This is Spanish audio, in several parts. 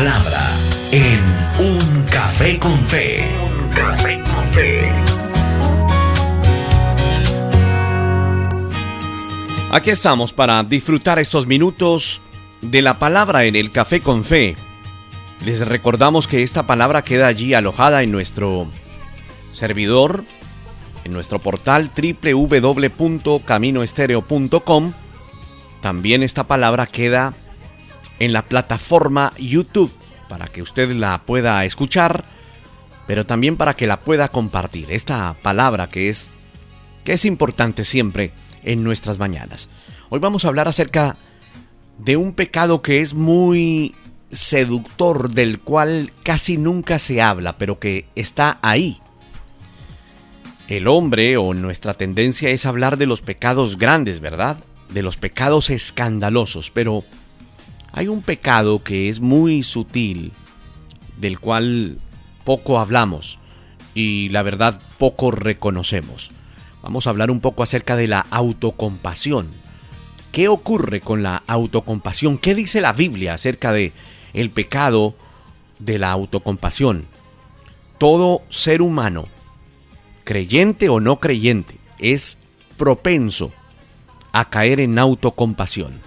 palabra en Un Café con Fe. Un Café con Fe. Aquí estamos para disfrutar estos minutos de la palabra en el Café con Fe. Les recordamos que esta palabra queda allí alojada en nuestro servidor, en nuestro portal www.caminoestereo.com. También esta palabra queda en la plataforma YouTube para que usted la pueda escuchar, pero también para que la pueda compartir. Esta palabra que es importante siempre en nuestras mañanas. Hoy vamos a hablar acerca de un pecado que es muy seductor, del cual casi nunca se habla, pero que está ahí. El hombre, o nuestra tendencia, es hablar de los pecados grandes, ¿verdad? De los pecados escandalosos, pero hay un pecado que es muy sutil, del cual poco hablamos y la verdad poco reconocemos. Vamos a hablar un poco acerca de la autocompasión. ¿Qué ocurre con la autocompasión? ¿Qué dice la Biblia acerca de el pecado de la autocompasión? Todo ser humano, creyente o no creyente, es propenso a caer en autocompasión.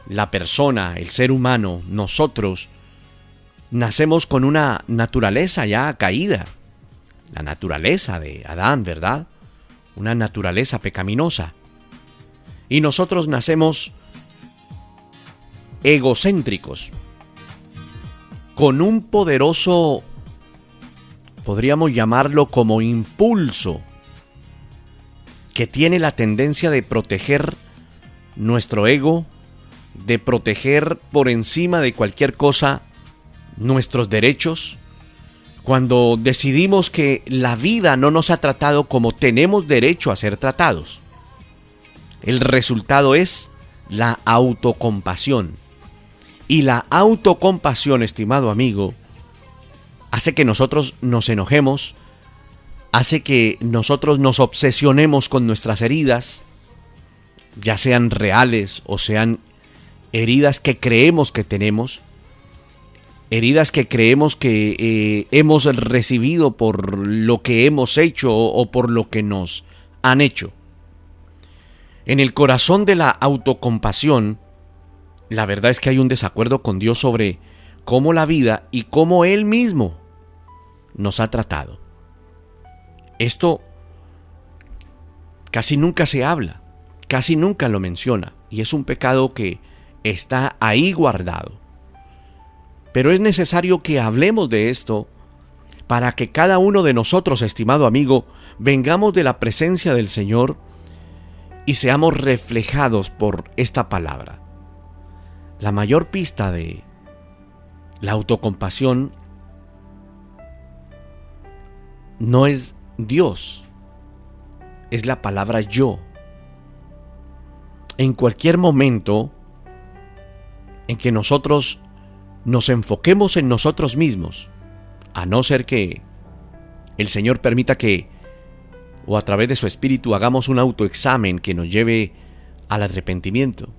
La persona, el ser humano, nosotros, nacemos con una naturaleza ya caída. La naturaleza de Adán, ¿verdad? Una naturaleza pecaminosa. Y nosotros nacemos egocéntricos, con un poderoso, podríamos llamarlo como impulso, que tiene la tendencia de proteger nuestro ego, de proteger por encima de cualquier cosa nuestros derechos. Cuando decidimos que la vida no nos ha tratado como tenemos derecho a ser tratados, el resultado es la autocompasión. Y la autocompasión, estimado amigo, hace que nosotros nos enojemos, hace que nosotros nos obsesionemos con nuestras heridas, ya sean reales o sean heridas que creemos que tenemos, heridas que creemos que hemos recibido por lo que hemos hecho o por lo que nos han hecho. En el corazón de la autocompasión, la verdad es que hay un desacuerdo con Dios sobre cómo la vida y cómo Él mismo nos ha tratado. Esto casi nunca se habla, casi nunca lo menciona, y es un pecado que está ahí guardado. Pero es necesario que hablemos de esto para que cada uno de nosotros, estimado amigo, vengamos de la presencia del Señor y seamos reflejados por esta palabra. La mayor pista de la autocompasión no es Dios, es la palabra yo. En cualquier momento en que nosotros nos enfoquemos en nosotros mismos, a no ser que el Señor permita que, o a través de su Espíritu, hagamos un autoexamen que nos lleve al arrepentimiento.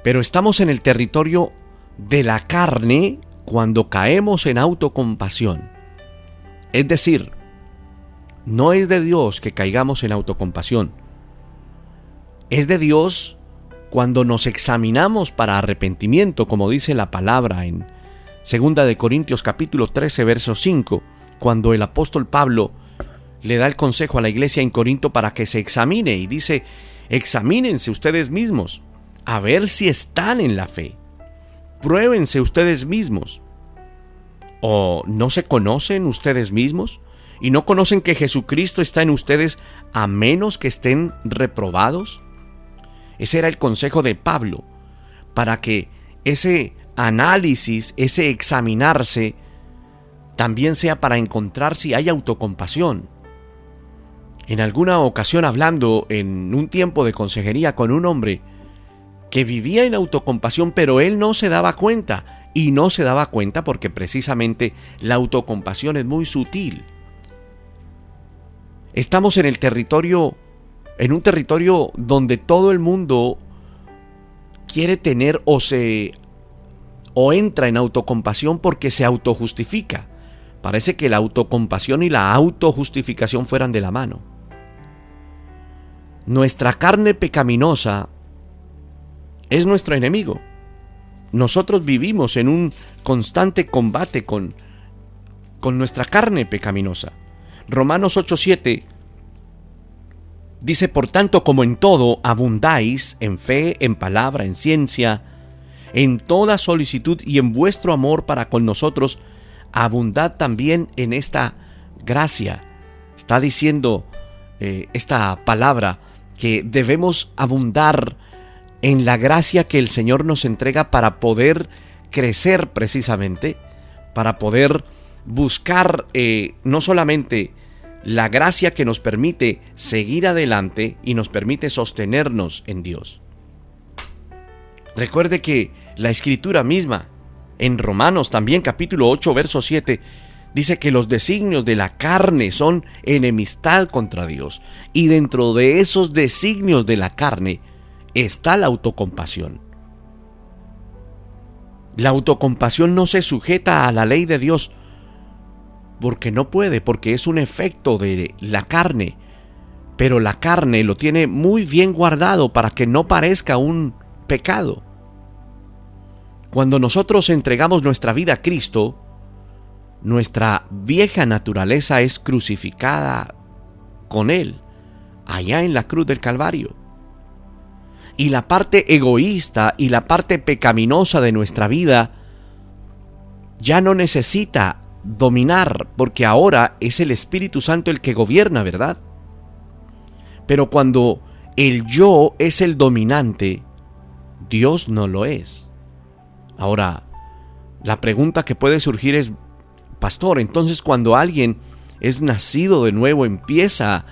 Pero estamos en el territorio de la carne cuando caemos en autocompasión. Es decir, no es de Dios que caigamos en autocompasión. Es de Dios cuando nos examinamos para arrepentimiento, como dice la palabra en 2 de Corintios capítulo 13, verso 5, cuando el apóstol Pablo le da el consejo a la iglesia en Corinto para que se examine y dice: examínense ustedes mismos a ver si están en la fe. Pruébense ustedes mismos. ¿O no se conocen ustedes mismos? ¿Y no conocen que Jesucristo está en ustedes a menos que estén reprobados? Ese era el consejo de Pablo, para que ese análisis, ese examinarse, también sea para encontrar si hay autocompasión. En alguna ocasión, hablando en un tiempo de consejería con un hombre que vivía en autocompasión, pero él no se daba cuenta, y no se daba cuenta porque precisamente la autocompasión es muy sutil. Estamos en un territorio donde todo el mundo quiere tener o se o entra en autocompasión porque se autojustifica. Parece que la autocompasión y la autojustificación fueran de la mano. Nuestra carne pecaminosa es nuestro enemigo. Nosotros vivimos en un constante combate con nuestra carne pecaminosa. Romanos 8:7 dice: por tanto, como en todo abundáis, en fe, en palabra, en ciencia, en toda solicitud y en vuestro amor para con nosotros, abundad también en esta gracia. Está diciendo esta palabra que debemos abundar en la gracia que el Señor nos entrega para poder crecer precisamente, para poder buscar no solamente la gracia que nos permite seguir adelante y nos permite sostenernos en Dios. Recuerde que la Escritura misma, en Romanos también capítulo 8, verso 7, dice que los designios de la carne son enemistad contra Dios. Y dentro de esos designios de la carne está la autocompasión. La autocompasión no se sujeta a la ley de Dios porque no puede, porque es un efecto de la carne. Pero la carne lo tiene muy bien guardado para que no parezca un pecado. Cuando nosotros entregamos nuestra vida a Cristo, nuestra vieja naturaleza es crucificada con Él, allá en la cruz del Calvario. Y la parte egoísta y la parte pecaminosa de nuestra vida ya no necesita dominar, porque ahora es el Espíritu Santo el que gobierna, ¿verdad? Pero cuando el yo es el dominante, Dios no lo es. Ahora, la pregunta que puede surgir es: pastor, entonces cuando alguien es nacido de nuevo, empieza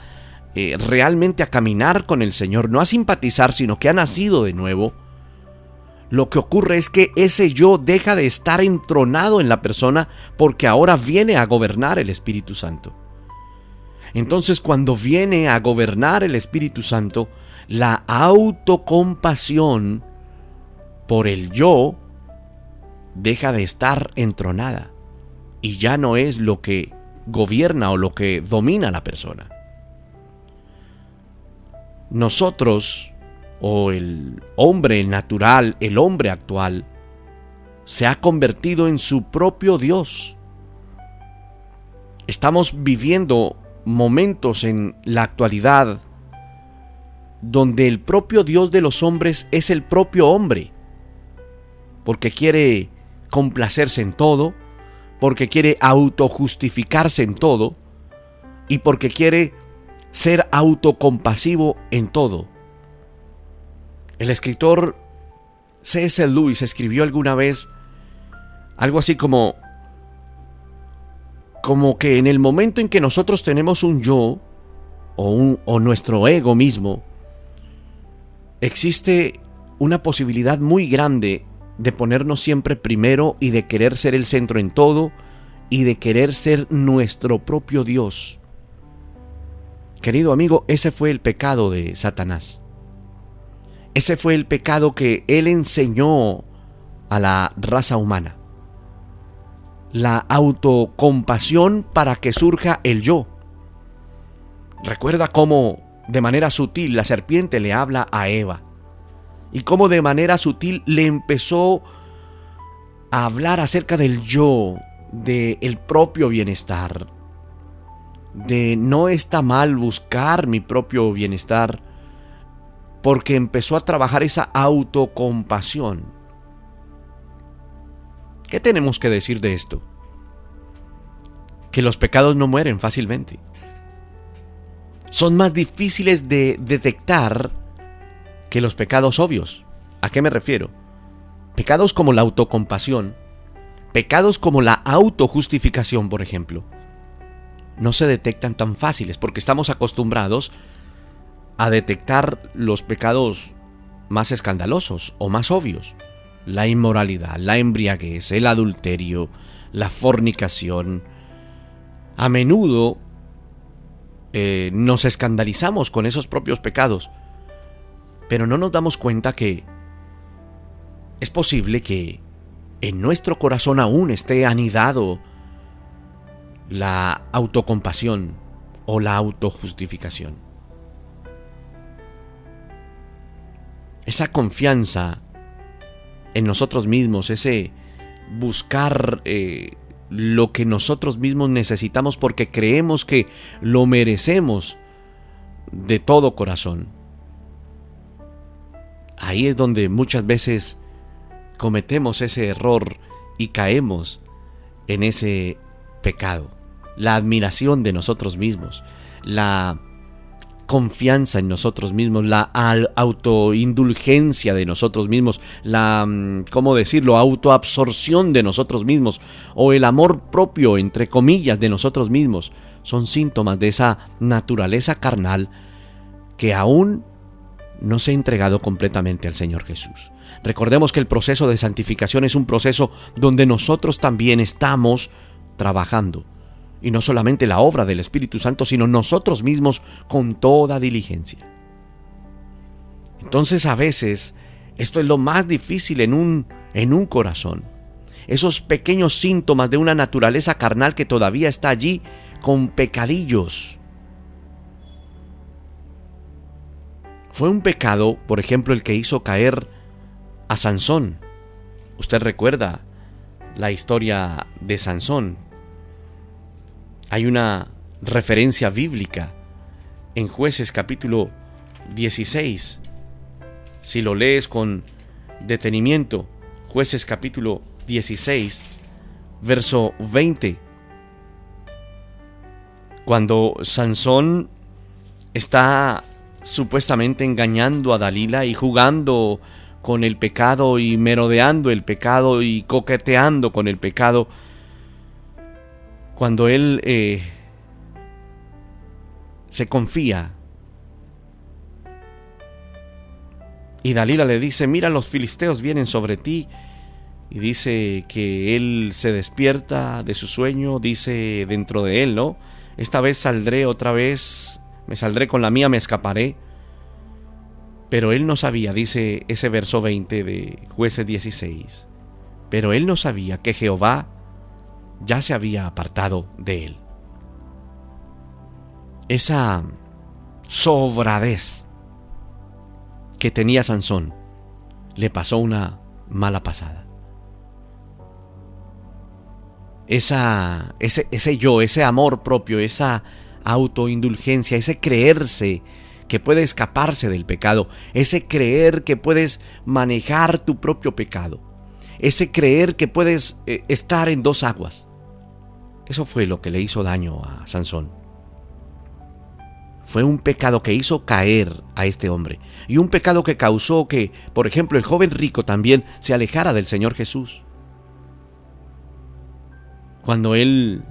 realmente a caminar con el Señor, no a simpatizar, sino que ha nacido de nuevo, lo que ocurre es que ese yo deja de estar entronado en la persona porque ahora viene a gobernar el Espíritu Santo. Entonces, cuando viene a gobernar el Espíritu Santo, la autocompasión por el yo deja de estar entronada y ya no es lo que gobierna o lo que domina a la persona. Nosotros, o el hombre natural, el hombre actual, se ha convertido en su propio Dios. Estamos viviendo momentos en la actualidad donde el propio Dios de los hombres es el propio hombre, porque quiere complacerse en todo, porque quiere autojustificarse en todo y porque quiere ser autocompasivo en todo. El escritor C.S. Lewis escribió alguna vez algo así como que en el momento en que nosotros tenemos un yo o nuestro ego mismo, existe una posibilidad muy grande de ponernos siempre primero y de querer ser el centro en todo y de querer ser nuestro propio Dios. Querido amigo, ese fue el pecado de Satanás. Ese fue el pecado que él enseñó a la raza humana. La autocompasión para que surja el yo. Recuerda cómo de manera sutil la serpiente le habla a Eva y cómo de manera sutil le empezó a hablar acerca del yo, del propio bienestar, de no está mal buscar mi propio bienestar, porque empezó a trabajar esa autocompasión. ¿Qué tenemos que decir de esto? Que los pecados no mueren fácilmente. Son más difíciles de detectar que los pecados obvios. ¿A qué me refiero? Pecados como la autocompasión, pecados como la autojustificación, por ejemplo, no se detectan tan fáciles porque estamos acostumbrados a detectar los pecados más escandalosos o más obvios. La inmoralidad, la embriaguez, el adulterio, la fornicación. A menudo nos escandalizamos con esos propios pecados, pero no nos damos cuenta que es posible que en nuestro corazón aún esté anidado la autocompasión o la autojustificación. Esa confianza en nosotros mismos, ese buscar lo que nosotros mismos necesitamos porque creemos que lo merecemos de todo corazón. Ahí es donde muchas veces cometemos ese error y caemos en ese pecado. La admiración de nosotros mismos, la confianza en nosotros mismos, la autoindulgencia de nosotros mismos, la, ¿cómo decirlo?, autoabsorción de nosotros mismos o el amor propio, entre comillas, de nosotros mismos, son síntomas de esa naturaleza carnal que aún no se ha entregado completamente al Señor Jesús. Recordemos que el proceso de santificación es un proceso donde nosotros también estamos trabajando. Y no solamente la obra del Espíritu Santo, sino nosotros mismos con toda diligencia. Entonces a veces esto es lo más difícil en un corazón. Esos pequeños síntomas de una naturaleza carnal que todavía está allí con pecadillos. Fue un pecado, por ejemplo, el que hizo caer a Sansón. Usted recuerda la historia de Sansón. Hay una referencia bíblica en Jueces capítulo 16. Si lo lees con detenimiento, Jueces capítulo 16, verso 20. Cuando Sansón está supuestamente engañando a Dalila y jugando con el pecado y merodeando el pecado y coqueteando con el pecado, cuando él se confía y Dalila le dice: mira, los filisteos vienen sobre ti, y dice que él se despierta de su sueño, dice dentro de él, ¿no? Esta vez saldré otra vez, me saldré con la mía, me escaparé. Pero él no sabía, dice ese verso 20 de Jueces 16, pero él no sabía que Jehová ya se había apartado de él. Esa sobradez que tenía Sansón le pasó una mala pasada. Ese yo, ese amor propio, esa autoindulgencia, ese creerse que puede escaparse del pecado, ese creer que puedes manejar tu propio pecado, ese creer que puedes estar en dos aguas. Eso fue lo que le hizo daño a Sansón. Fue un pecado que hizo caer a este hombre, y un pecado que causó que, por ejemplo, el joven rico también se alejara del Señor Jesús. Cuando él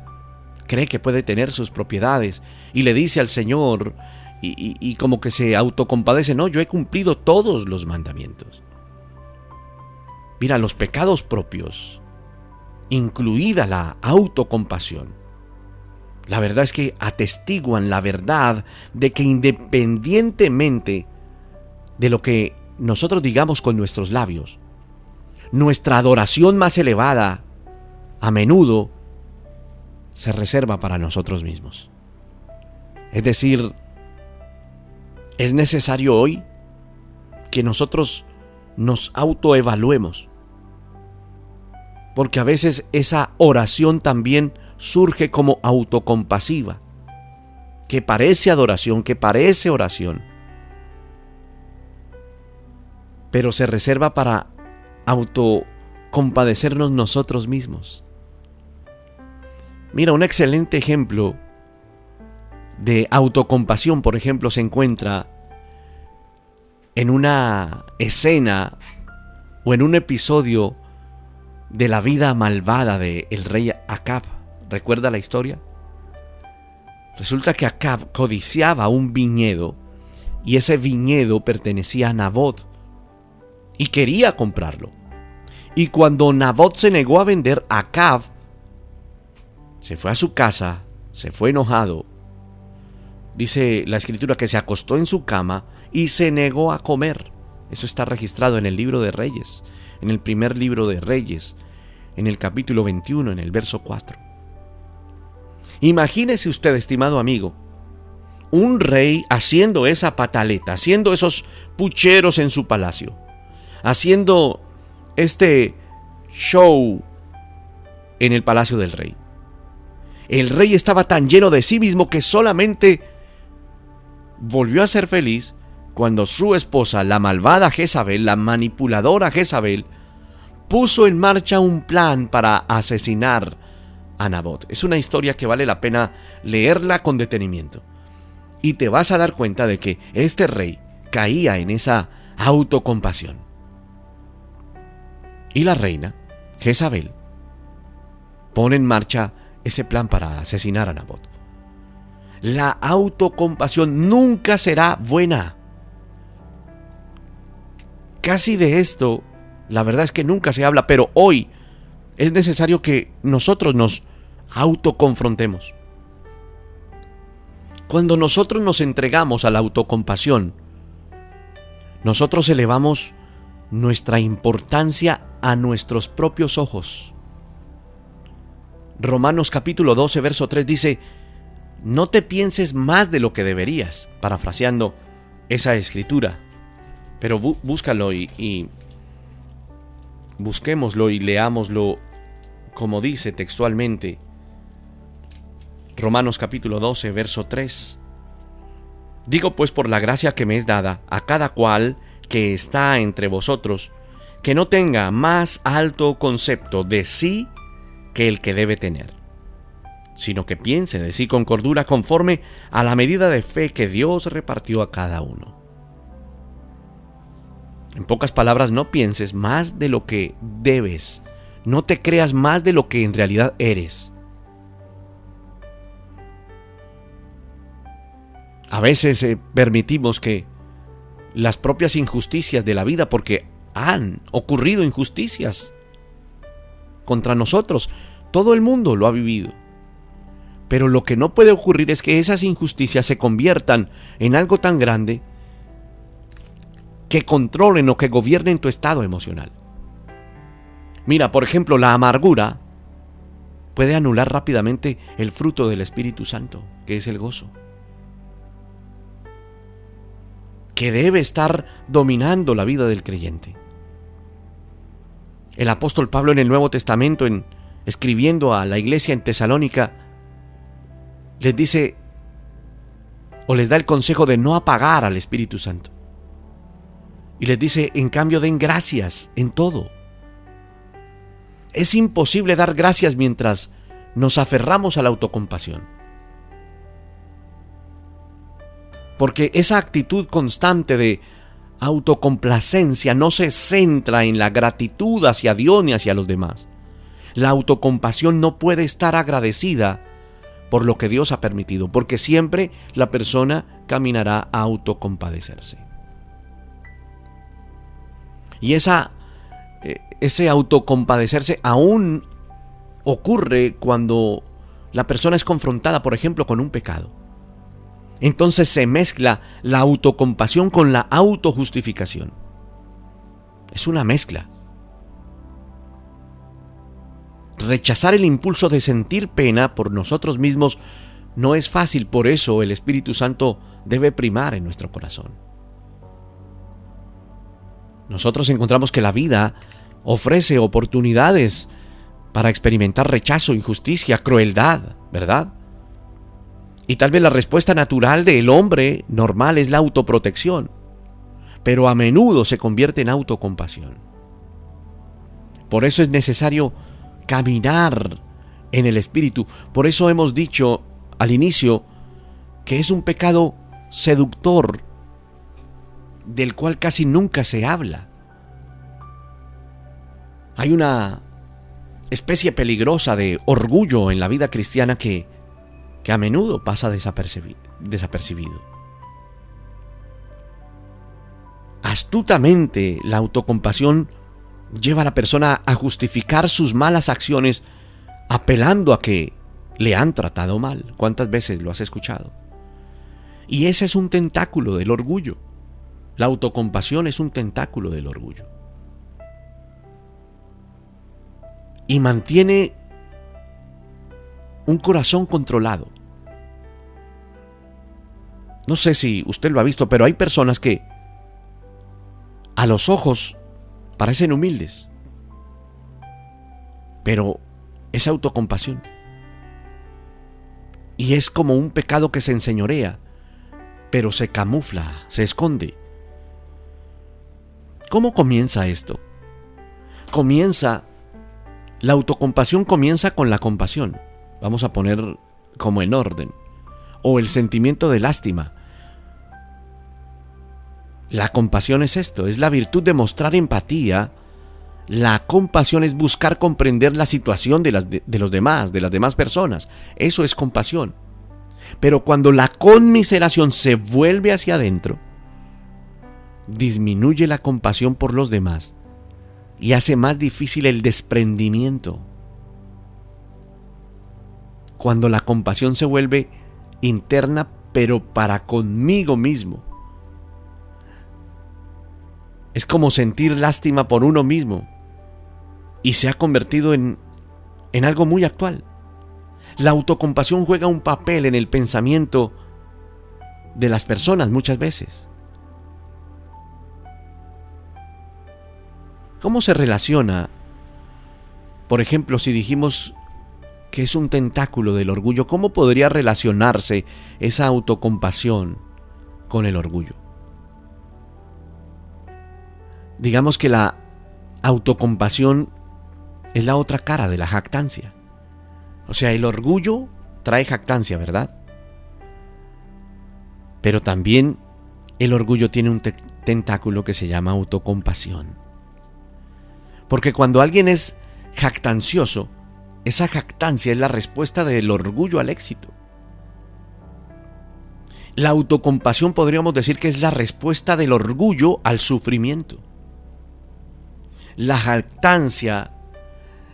cree que puede tener sus propiedades y le dice al Señor, y como que se autocompadece: no, yo he cumplido todos los mandamientos. Mira, los pecados propios, incluida la autocompasión, la verdad es que atestiguan la verdad de que independientemente de lo que nosotros digamos con nuestros labios, nuestra adoración más elevada a menudo se reserva para nosotros mismos. Es decir, es necesario hoy que nosotros nos autoevaluemos, porque a veces esa oración también surge como autocompasiva, que parece adoración, que parece oración, pero se reserva para autocompadecernos nosotros mismos. Mira, un excelente ejemplo de autocompasión, por ejemplo, se encuentra en una escena o en un episodio de la vida malvada del rey Acab. ¿Recuerda la historia? Resulta que Acab codiciaba un viñedo, y ese viñedo pertenecía a Nabot y quería comprarlo. Y cuando Nabot se negó a vender, Acab se fue a su casa, se fue enojado. Dice la escritura que se acostó en su cama y se negó a comer. Eso está registrado en el libro de Reyes, en el primer libro de Reyes, en el capítulo 21, en el verso 4. Imagínese usted, estimado amigo, un rey haciendo esa pataleta, haciendo esos pucheros en su palacio, haciendo este show en el palacio del rey. El rey estaba tan lleno de sí mismo que solamente volvió a ser feliz cuando su esposa, la malvada Jezabel, la manipuladora Jezabel, puso en marcha un plan para asesinar a Nabot. Es una historia que vale la pena leerla con detenimiento. Y te vas a dar cuenta de que este rey caía en esa autocompasión. Y la reina, Jezabel, pone en marcha ese plan para asesinar a Nabot. La autocompasión nunca será buena. Casi de esto, la verdad es que nunca se habla, pero hoy es necesario que nosotros nos autoconfrontemos. Cuando nosotros nos entregamos a la autocompasión, nosotros elevamos nuestra importancia a nuestros propios ojos. Romanos capítulo 12, verso 3 dice: no te pienses más de lo que deberías, parafraseando esa escritura. Pero búscalo y busquémoslo y leámoslo como dice textualmente. Romanos capítulo 12, verso 3. Digo pues por la gracia que me es dada a cada cual que está entre vosotros, que no tenga más alto concepto de sí que el que debe tener, sino que piense de sí con cordura conforme a la medida de fe que Dios repartió a cada uno. En pocas palabras, no pienses más de lo que debes, no te creas más de lo que en realidad eres. A veces permitimos que las propias injusticias de la vida, porque han ocurrido injusticias contra nosotros, todo el mundo lo ha vivido. Pero lo que no puede ocurrir es que esas injusticias se conviertan en algo tan grande que controlen o que gobiernen tu estado emocional. Mira, por ejemplo, la amargura puede anular rápidamente el fruto del Espíritu Santo, que es el gozo, que debe estar dominando la vida del creyente. El apóstol Pablo en el Nuevo Testamento, escribiendo a la iglesia en Tesalónica, les dice o les da el consejo de no apagar al Espíritu Santo. Y les dice, en cambio, den gracias en todo. Es imposible dar gracias mientras nos aferramos a la autocompasión. Porque esa actitud constante de autocomplacencia no se centra en la gratitud hacia Dios ni hacia los demás. La autocompasión no puede estar agradecida por lo que Dios ha permitido, porque siempre la persona caminará a autocompadecerse. Y ese autocompadecerse aún ocurre cuando la persona es confrontada, por ejemplo, con un pecado. Entonces se mezcla la autocompasión con la autojustificación. Es una mezcla. Rechazar el impulso de sentir pena por nosotros mismos no es fácil, por eso el Espíritu Santo debe primar en nuestro corazón. Nosotros encontramos que la vida ofrece oportunidades para experimentar rechazo, injusticia, crueldad, ¿verdad? Y tal vez la respuesta natural del hombre normal es la autoprotección, pero a menudo se convierte en autocompasión. Por eso es necesario caminar en el Espíritu. Por eso hemos dicho al inicio que es un pecado seductor del cual casi nunca se habla. Hay una especie peligrosa de orgullo en la vida cristiana que a menudo pasa desapercibido. Astutamente, la autocompasión lleva a la persona a justificar sus malas acciones apelando a que le han tratado mal. ¿Cuántas veces lo has escuchado? Y ese es un tentáculo del orgullo. La autocompasión es un tentáculo del orgullo. y mantiene un corazón controlado. No sé si usted lo ha visto, pero hay personas que a los ojos parecen humildes, pero es autocompasión. Y es como un pecado que se enseñorea, pero se camufla, se esconde. ¿Cómo comienza esto? La autocompasión comienza con la compasión. Vamos a poner como en orden. O el sentimiento de lástima. La compasión es esto, es la virtud de mostrar empatía. La compasión es buscar comprender la situación de los demás, de las demás personas. Eso es compasión. Pero cuando la conmiseración se vuelve hacia adentro, disminuye la compasión por los demás y hace más difícil el desprendimiento. Cuando la compasión se vuelve interna, pero para conmigo mismo. Es como sentir lástima por uno mismo y se ha convertido en algo muy actual. La autocompasión juega un papel en el pensamiento de las personas muchas veces. ¿Cómo se relaciona? Por ejemplo, si dijimos que es un tentáculo del orgullo, ¿cómo podría relacionarse esa autocompasión con el orgullo? Digamos que la autocompasión es la otra cara de la jactancia. O sea, el orgullo trae jactancia, ¿verdad? Pero también el orgullo tiene un tentáculo que se llama autocompasión. Porque cuando alguien es jactancioso, esa jactancia es la respuesta del orgullo al éxito. La autocompasión podríamos decir que es la respuesta del orgullo al sufrimiento. La jactancia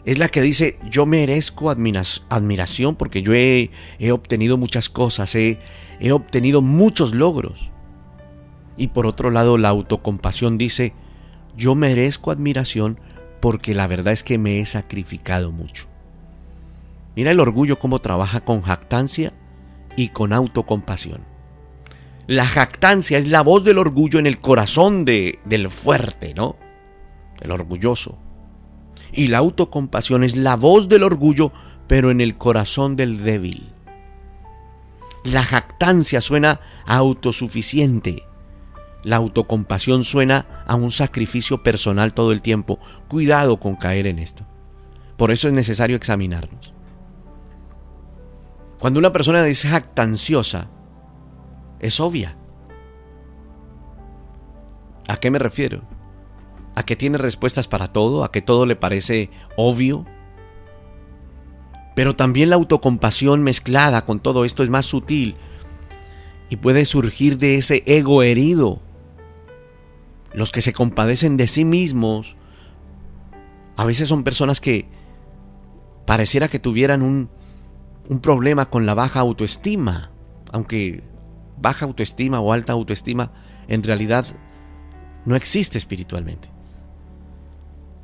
es la que dice, yo merezco admiración porque yo he obtenido muchas cosas, he obtenido muchos logros. Y por otro lado, la autocompasión dice, yo merezco admiración porque la verdad es que me he sacrificado mucho. Mira el orgullo cómo trabaja con jactancia y con autocompasión. La jactancia es la voz del orgullo en el corazón del fuerte, ¿no? El orgulloso. Y la autocompasión es la voz del orgullo, pero en el corazón del débil. La jactancia suena a autosuficiente. La autocompasión suena a un sacrificio personal todo el tiempo. Cuidado con caer en esto. Por eso es necesario examinarnos. Cuando una persona es jactanciosa, es obvia. ¿A qué me refiero? ¿A que tiene respuestas para todo? ¿A que todo le parece obvio? Pero también la autocompasión mezclada con todo esto es más sutil y puede surgir de ese ego herido. Los que se compadecen de sí mismos a veces son personas que pareciera que tuvieran un problema con la baja autoestima, aunque baja autoestima o alta autoestima en realidad no existe espiritualmente.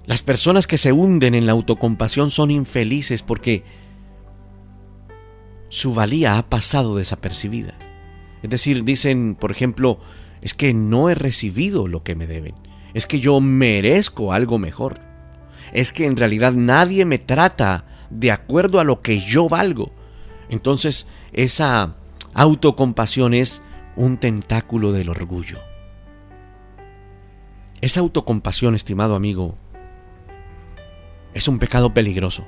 Las personas que se hunden en la autocompasión son infelices porque su valía ha pasado desapercibida. Es decir, dicen, por ejemplo, es que no he recibido lo que me deben. Es que yo merezco algo mejor. Es que en realidad nadie me trata de acuerdo a lo que yo valgo. Entonces, esa autocompasión es un tentáculo del orgullo. Esa autocompasión, estimado amigo, es un pecado peligroso.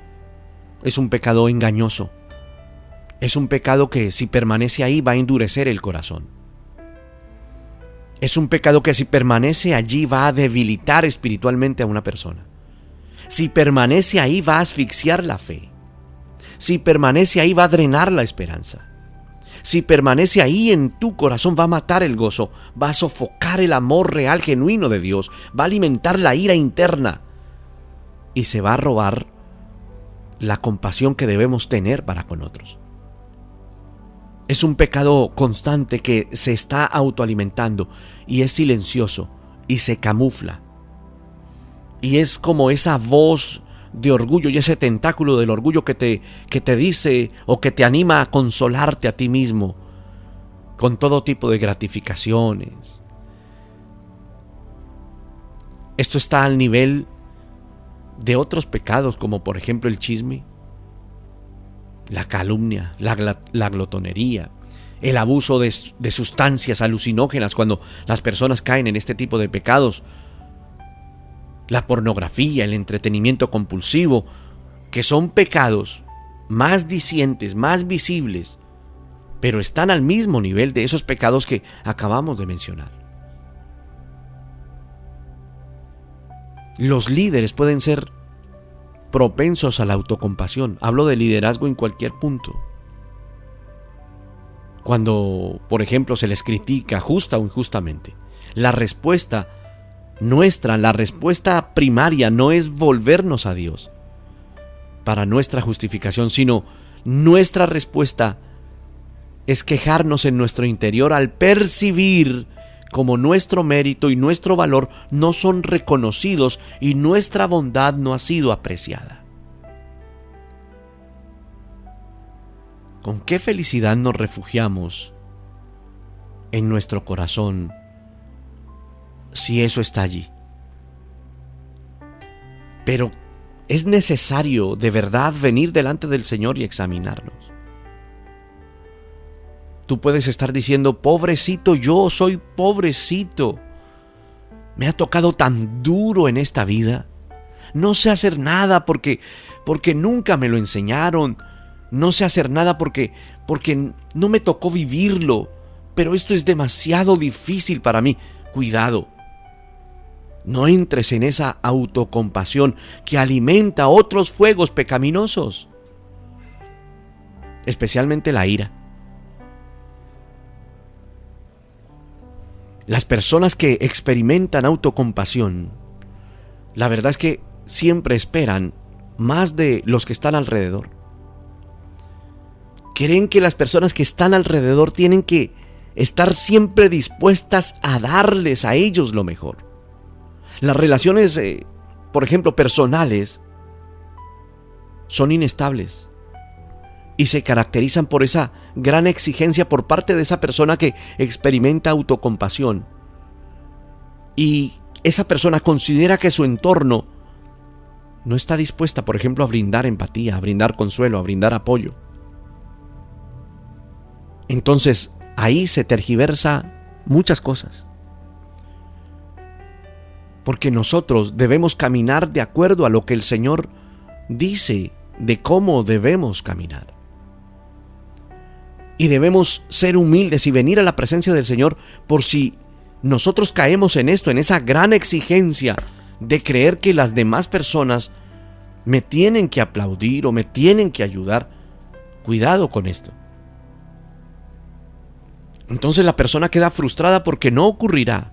Es un pecado engañoso. Es un pecado que si permanece ahí va a endurecer el corazón. Es un pecado que si permanece allí va a debilitar espiritualmente a una persona. Si permanece ahí va a asfixiar la fe. Si permanece ahí va a drenar la esperanza. Si permanece ahí en tu corazón va a matar el gozo, va a sofocar el amor real, genuino de Dios, va a alimentar la ira interna y se va a robar la compasión que debemos tener para con otros. Es un pecado constante que se está autoalimentando y es silencioso y se camufla. Y es como esa voz de orgullo y ese tentáculo del orgullo que te dice o que te anima a consolarte a ti mismo con todo tipo de gratificaciones. Esto está al nivel de otros pecados, como por ejemplo el chisme, la calumnia, la glotonería, el abuso de sustancias alucinógenas cuando las personas caen en este tipo de pecados, la pornografía, el entretenimiento compulsivo, que son pecados más dicientes, más visibles, pero están al mismo nivel de esos pecados que acabamos de mencionar. Los líderes pueden ser propensos a la autocompasión. Hablo de liderazgo en cualquier punto. Cuando, por ejemplo, se les critica justa o injustamente, la respuesta nuestra, la respuesta primaria no es volvernos a Dios para nuestra justificación, sino nuestra respuesta es quejarnos en nuestro interior al percibir como nuestro mérito y nuestro valor no son reconocidos y nuestra bondad no ha sido apreciada. ¿Con qué felicidad nos refugiamos en nuestro corazón si eso está allí? Pero es necesario de verdad venir delante del Señor y examinarnos. Tú puedes estar diciendo, pobrecito, yo soy pobrecito. Me ha tocado tan duro en esta vida. No sé hacer nada porque nunca me lo enseñaron. No sé hacer nada porque no me tocó vivirlo. Pero esto es demasiado difícil para mí. Cuidado. No entres en esa autocompasión que alimenta otros fuegos pecaminosos. Especialmente la ira. Las personas que experimentan autocompasión, la verdad es que siempre esperan más de los que están alrededor. Creen que las personas que están alrededor tienen que estar siempre dispuestas a darles a ellos lo mejor. Las relaciones, por ejemplo, personales, son inestables y se caracterizan por esa gran exigencia por parte de esa persona que experimenta autocompasión. Y esa persona considera que su entorno no está dispuesta, por ejemplo, a brindar empatía, a brindar consuelo, a brindar apoyo. Entonces, ahí se tergiversa muchas cosas. Porque nosotros debemos caminar de acuerdo a lo que el Señor dice de cómo debemos caminar. Y debemos ser humildes y venir a la presencia del Señor por si nosotros caemos en esto, en esa gran exigencia de creer que las demás personas me tienen que aplaudir o me tienen que ayudar. Cuidado con esto. Entonces la persona queda frustrada porque no ocurrirá.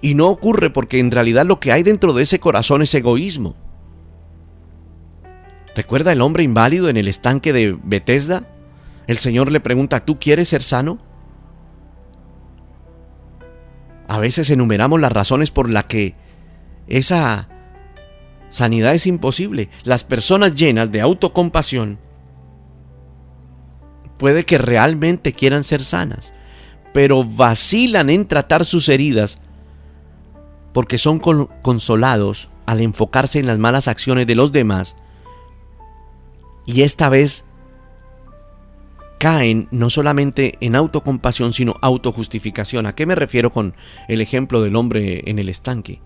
Y no ocurre porque en realidad lo que hay dentro de ese corazón es egoísmo. ¿Recuerda el hombre inválido en el estanque de Betesda? El Señor le pregunta, ¿tú quieres ser sano? A veces enumeramos las razones por las que esa sanidad es imposible. Las personas llenas de autocompasión puede que realmente quieran ser sanas, pero vacilan en tratar sus heridas porque son consolados al enfocarse en las malas acciones de los demás, y esta vez caen no solamente en autocompasión, sino autojustificación. ¿A qué me refiero con el ejemplo del hombre en el estanque?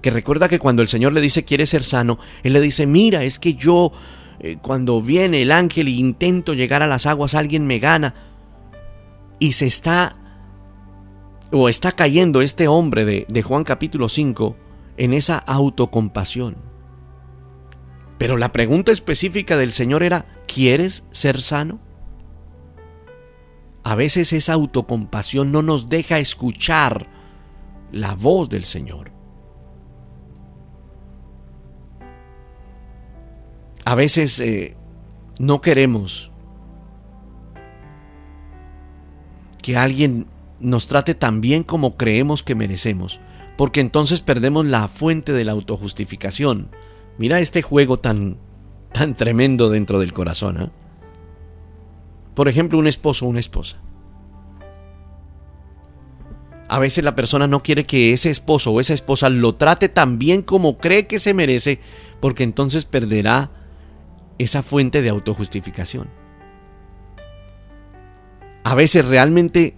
Que recuerda que cuando el Señor le dice quiere ser sano, Él le dice, mira, es que yo cuando viene el ángel e intento llegar a las aguas, alguien me gana. Y está cayendo este hombre de Juan capítulo 5 en esa autocompasión. Pero la pregunta específica del Señor era, ¿quieres ser sano? A veces esa autocompasión no nos deja escuchar la voz del Señor. A veces no queremos que alguien nos trate tan bien como creemos que merecemos, porque entonces perdemos la fuente de la autojustificación, Mira este juego tan tremendo dentro del corazón, ¿eh? Por ejemplo, un esposo o una esposa. A veces la persona no quiere que ese esposo o esa esposa lo trate tan bien como cree que se merece, porque entonces perderá esa fuente de autojustificación. A veces realmente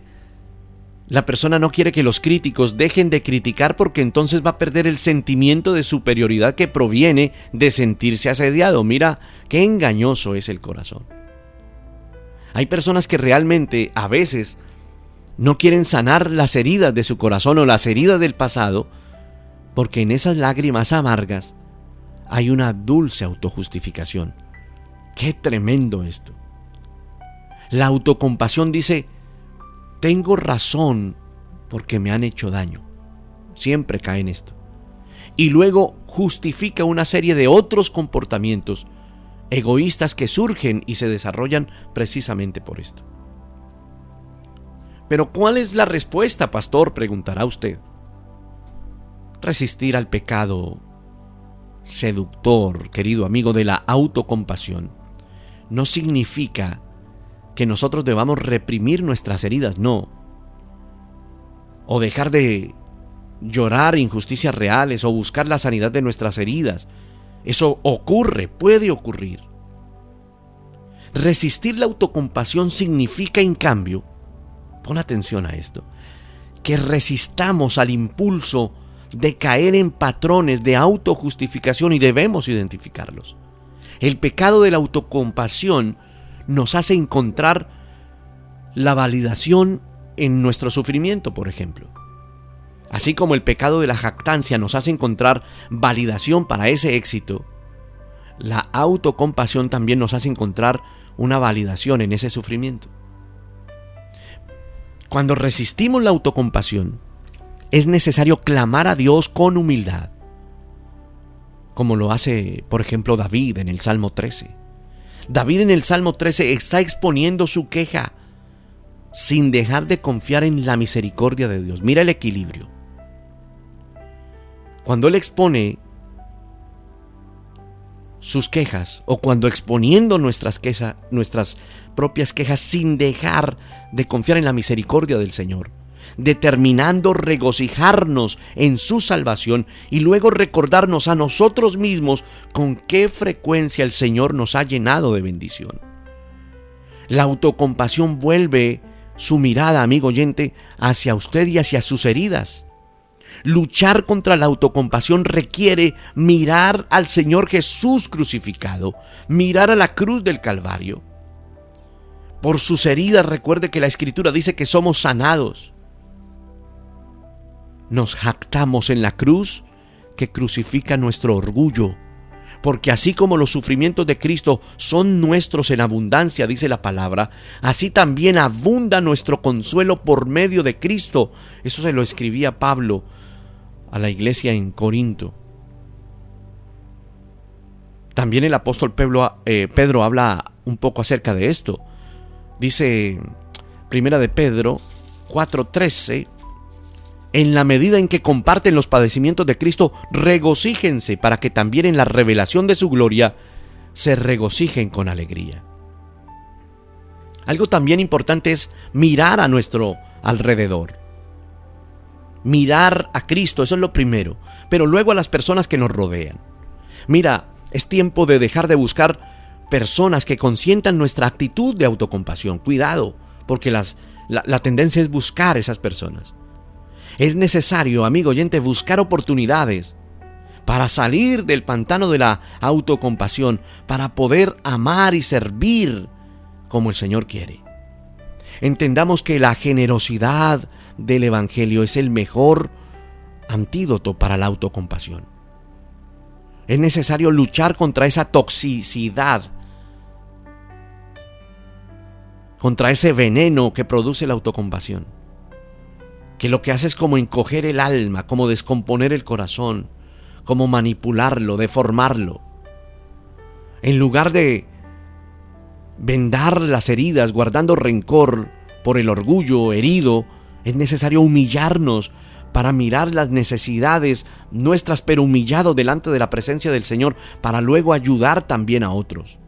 la persona no quiere que los críticos dejen de criticar, porque entonces va a perder el sentimiento de superioridad que proviene de sentirse asediado. Mira qué engañoso es el corazón. Hay personas que realmente a veces no quieren sanar las heridas de su corazón o las heridas del pasado, porque en esas lágrimas amargas hay una dulce autojustificación. ¡Qué tremendo esto! La autocompasión dice: tengo razón porque me han hecho daño. Siempre cae en esto. Y luego justifica una serie de otros comportamientos egoístas que surgen y se desarrollan precisamente por esto. Pero ¿cuál es la respuesta, pastor?, preguntará usted. Resistir al pecado seductor, querido amigo, de la autocompasión, no significa que nosotros debamos reprimir nuestras heridas, no. O dejar de llorar injusticias reales o buscar la sanidad de nuestras heridas. Eso ocurre, puede ocurrir. Resistir la autocompasión significa, en cambio, pon atención a esto, que resistamos al impulso de caer en patrones de autojustificación, y debemos identificarlos. El pecado de la autocompasión nos hace encontrar la validación en nuestro sufrimiento, por ejemplo. Así como el pecado de la jactancia nos hace encontrar validación para ese éxito, la autocompasión también nos hace encontrar una validación en ese sufrimiento. Cuando resistimos la autocompasión, es necesario clamar a Dios con humildad, como lo hace, por ejemplo, David en el Salmo 13. David en el Salmo 13 está exponiendo su queja sin dejar de confiar en la misericordia de Dios. Mira el equilibrio. Cuando él expone sus quejas, o cuando exponiendo nuestras propias quejas sin dejar de confiar en la misericordia del Señor, determinando regocijarnos en su salvación y luego recordarnos a nosotros mismos con qué frecuencia el Señor nos ha llenado de bendición. La autocompasión vuelve su mirada, amigo oyente, hacia usted y hacia sus heridas. Luchar contra la autocompasión requiere mirar al Señor Jesús crucificado, mirar a la cruz del Calvario. Por sus heridas, recuerde que la Escritura dice que somos sanados. Nos jactamos en la cruz que crucifica nuestro orgullo, porque así como los sufrimientos de Cristo son nuestros en abundancia, dice la palabra, así también abunda nuestro consuelo por medio de Cristo. Eso se lo escribía Pablo a la iglesia en Corinto. También el apóstol Pedro habla un poco acerca de esto. Dice Primera de Pedro 4:13: en la medida en que comparten los padecimientos de Cristo, regocíjense para que también en la revelación de su gloria se regocijen con alegría. Algo también importante es mirar a nuestro alrededor. Mirar a Cristo, eso es lo primero, pero luego a las personas que nos rodean. Mira, es tiempo de dejar de buscar personas que consientan nuestra actitud de autocompasión. Cuidado, porque la tendencia es buscar esas personas. Es necesario, amigo oyente, buscar oportunidades para salir del pantano de la autocompasión, para poder amar y servir como el Señor quiere. Entendamos que la generosidad del Evangelio es el mejor antídoto para la autocompasión. Es necesario luchar contra esa toxicidad, contra ese veneno que produce la autocompasión, que lo que hace es como encoger el alma, como descomponer el corazón, como manipularlo, deformarlo. En lugar de vendar las heridas guardando rencor por el orgullo herido, es necesario humillarnos para mirar las necesidades nuestras, pero humillado delante de la presencia del Señor, para luego ayudar también a otros.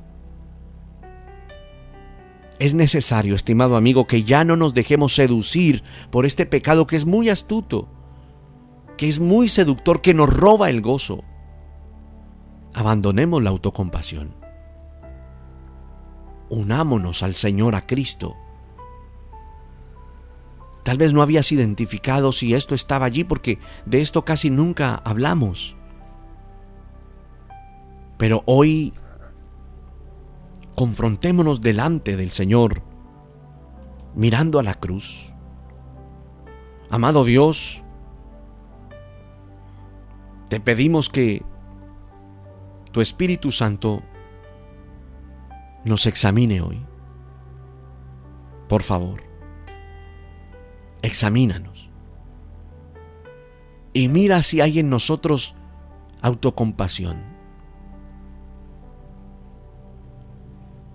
Es necesario, estimado amigo, que ya no nos dejemos seducir por este pecado que es muy astuto, que es muy seductor, que nos roba el gozo. Abandonemos la autocompasión. Unámonos al Señor, a Cristo. Tal vez no habías identificado si esto estaba allí, porque de esto casi nunca hablamos. Pero hoy confrontémonos delante del Señor, mirando a la cruz. Amado Dios, te pedimos que tu Espíritu Santo nos examine hoy. Por favor, examínanos y mira si hay en nosotros autocompasión.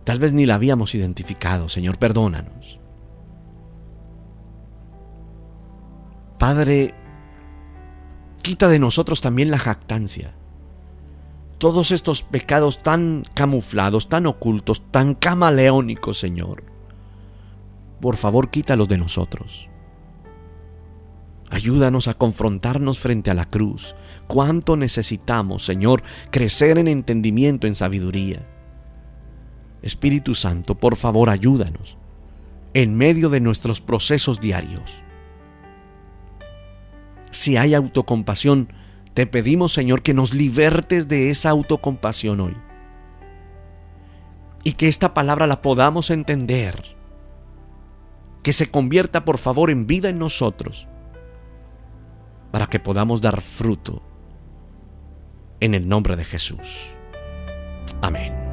Tal vez ni la habíamos identificado, Señor, perdónanos. Padre, quita de nosotros también la jactancia. Todos estos pecados tan camuflados, tan ocultos, tan camaleónicos, Señor. Por favor, quítalos de nosotros. Ayúdanos a confrontarnos frente a la cruz. Cuánto necesitamos, Señor, crecer en entendimiento, en sabiduría. Espíritu Santo, por favor, ayúdanos en medio de nuestros procesos diarios. Si hay autocompasión, te pedimos, Señor, que nos libertes de esa autocompasión hoy. Y que esta palabra la podamos entender. Que se convierta, por favor, en vida en nosotros, para que podamos dar fruto en el nombre de Jesús. Amén.